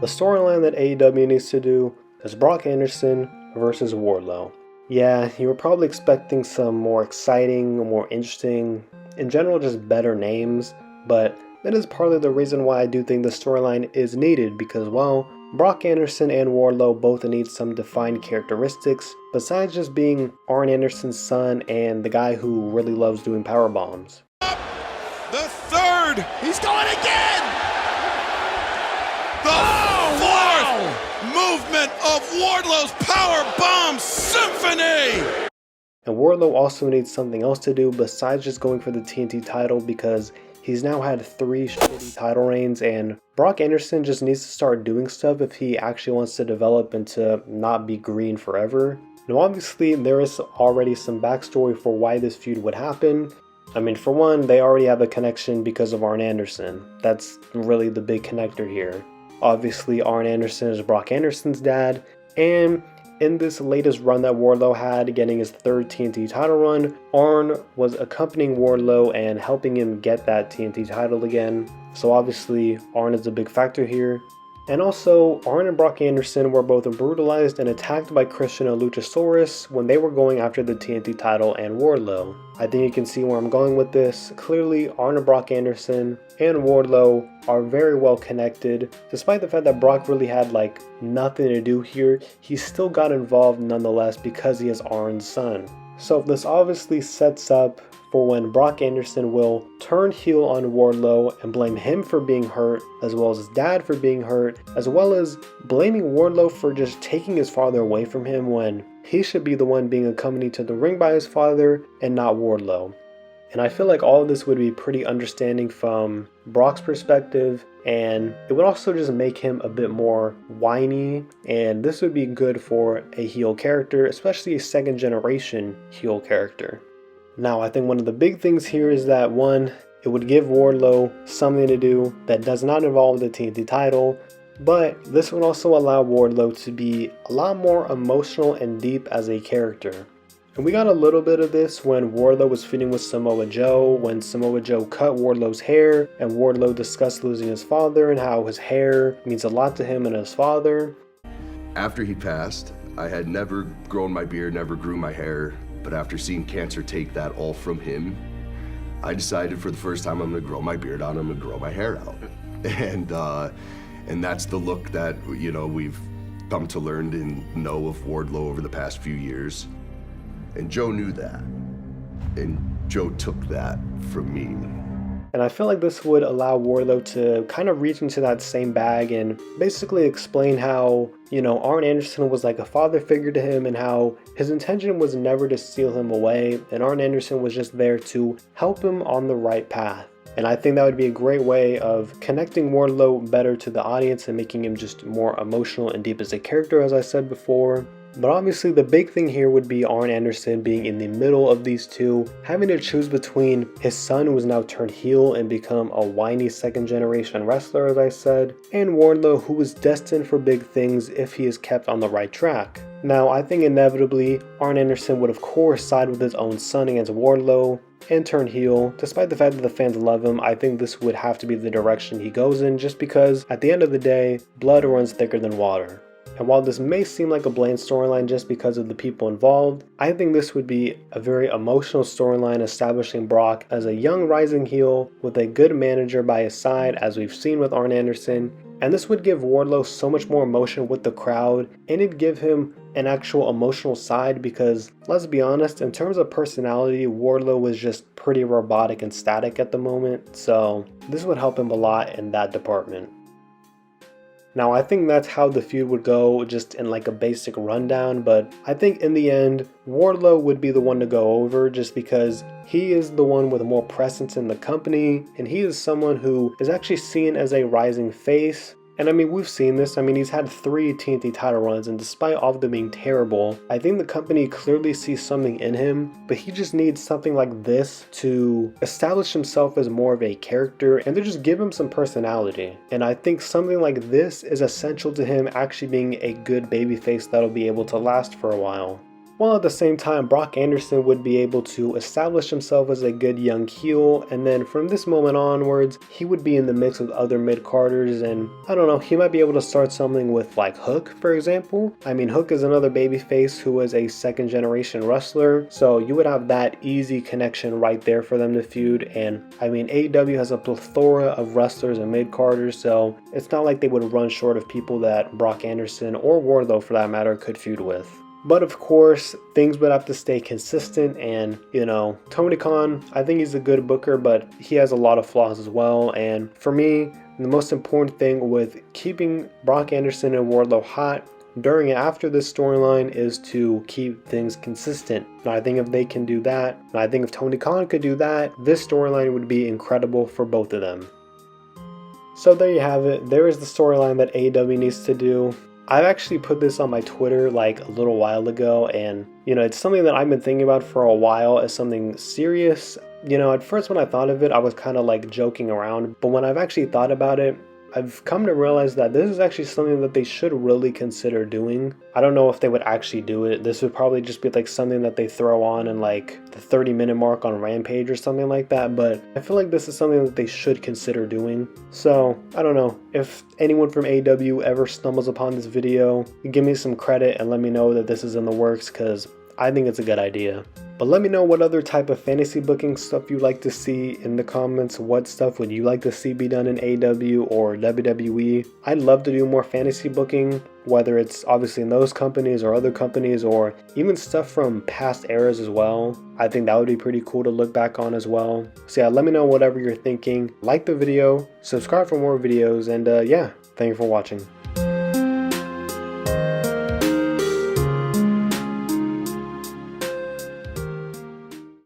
The storyline that AEW needs to do is Brock Anderson versus Wardlow. Yeah, you were probably expecting some more exciting, more interesting, in general just better names, but that is partly the reason why I do think the storyline is needed because, well, Brock Anderson and Wardlow both need some defined characteristics besides just being Arn Anderson's son and the guy who really loves doing power bombs. The third! He's going again! The fourth movement of Wardlow's power bomb symphony! And Wardlow also needs something else to do besides just going for the TNT title because he's now had 3 shitty title reigns and Brock Anderson just needs to start doing stuff if he actually wants to develop and to not be green forever. Now obviously there is already some backstory for why this feud would happen. I mean, for one, they already have a connection because of Arn Anderson. That's really the big connector here. Obviously, Arn Anderson is Brock Anderson's dad, and in this latest run that Wardlow had, getting his 3rd TNT title run, Arn was accompanying Wardlow and helping him get that TNT title again. So obviously, Arn is a big factor here. And also, Arn and Brock Anderson were both brutalized and attacked by Christian and Luchasaurus when they were going after the TNT title and Wardlow. I think you can see where I'm going with this. Clearly, Arn and Brock Anderson and Wardlow are very well connected. Despite the fact that Brock really had like nothing to do here, he still got involved nonetheless because he is Arn's son. So this obviously sets up for when Brock Anderson will turn heel on Wardlow and blame him for being hurt, as well as his dad for being hurt, as well as blaming Wardlow for just taking his father away from him when he should be the one being accompanied to the ring by his father and not Wardlow. And I feel like all of this would be pretty understanding from Brock's perspective, and it would also just make him a bit more whiny, and this would be good for a heel character, especially a 2nd generation heel character. Now, I think one of the big things here is that, one, it would give Wardlow something to do that does not involve the TNT title, but this would also allow Wardlow to be a lot more emotional and deep as a character. And we got a little bit of this when Wardlow was feuding with Samoa Joe, when Samoa Joe cut Wardlow's hair, and Wardlow discussed losing his father and how his hair means a lot to him and his father. After he passed, I had never grown my beard, never grew my hair. But after seeing cancer take that all from him, I decided for the first time I'm gonna grow my beard out, I'm gonna grow my hair out. And that's the look that, you know, we've come to learn and know of Wardlow over the past few years. And Joe knew that. And Joe took that from me. And I feel like this would allow Wardlow to kind of reach into that same bag and basically explain how, you know, Arn Anderson was like a father figure to him and how his intention was never to steal him away, and Arn Anderson was just there to help him on the right path. And I think that would be a great way of connecting Wardlow better to the audience and making him just more emotional and deep as a character, as I said before. But obviously the big thing here would be Arn Anderson being in the middle of these two, having to choose between his son who has now turned heel and become a whiny 2nd generation wrestler, as I said, and Wardlow, who is destined for big things if he is kept on the right track. Now, I think inevitably Arn Anderson would of course side with his own son against Wardlow and turn heel. Despite the fact that the fans love him, I think this would have to be the direction he goes in, just because at the end of the day, blood runs thicker than water. And while this may seem like a bland storyline just because of the people involved, I think this would be a very emotional storyline establishing Brock as a young rising heel with a good manager by his side, as we've seen with Arn Anderson. And this would give Wardlow so much more emotion with the crowd, and it'd give him an actual emotional side because, let's be honest, in terms of personality, Wardlow was just pretty robotic and static at the moment, so this would help him a lot in that department. Now, I think that's how the feud would go, just in like a basic rundown, but I think in the end, Wardlow would be the one to go over just because he is the one with more presence in the company, and he is someone who is actually seen as a rising face. And I mean, we've seen this. I mean, he's had 3 TNT title runs, and despite all of them being terrible, I think the company clearly sees something in him, but he just needs something like this to establish himself as more of a character and to just give him some personality. And I think something like this is essential to him actually being a good babyface that'll be able to last for a while. while at the same time Brock Anderson would be able to establish himself as a good young heel, and then from this moment onwards he would be in the mix with other mid-carders, and I don't know, he might be able to start something with like Hook, for example. I mean, Hook is another babyface who is a second generation wrestler, so you would have that easy connection right there for them to feud. And I mean, AEW has a plethora of wrestlers and mid-carders, so it's not like they would run short of people that Brock Anderson or Wardlow for that matter could feud with. But of course, things would have to stay consistent, and you know, Tony Khan, I think he's a good booker, but he has a lot of flaws as well. And for me, the most important thing with keeping Brock Anderson and Wardlow hot during and after this storyline is to keep things consistent. And I think if they can do that, and I think if Tony Khan could do that, this storyline would be incredible for both of them. So there you have it. There is the storyline that AEW needs to do. I've actually put this on my Twitter like a little while ago, and you know, it's something that I've been thinking about for a while as something serious. You know, at first when I thought of it, I was kind of like joking around, but when I've actually thought about it, I've come to realize that this is actually something that they should really consider doing. I don't know if they would actually do it. This would probably just be like something that they throw on in like the 30-minute mark on Rampage or something like that, but I feel like this is something that they should consider doing. So, I don't know. If anyone from AEW ever stumbles upon this video, give me some credit and let me know that this is in the works, because I think it's a good idea. But let me know what other type of fantasy booking stuff you'd like to see in the comments. What stuff would you like to see be done in AEW or WWE? I'd love to do more fantasy booking, whether it's obviously in those companies or other companies, or even stuff from past eras as well. I think that would be pretty cool to look back on as well. So yeah, let me know whatever you're thinking. Like the video, subscribe for more videos, and yeah, thank you for watching.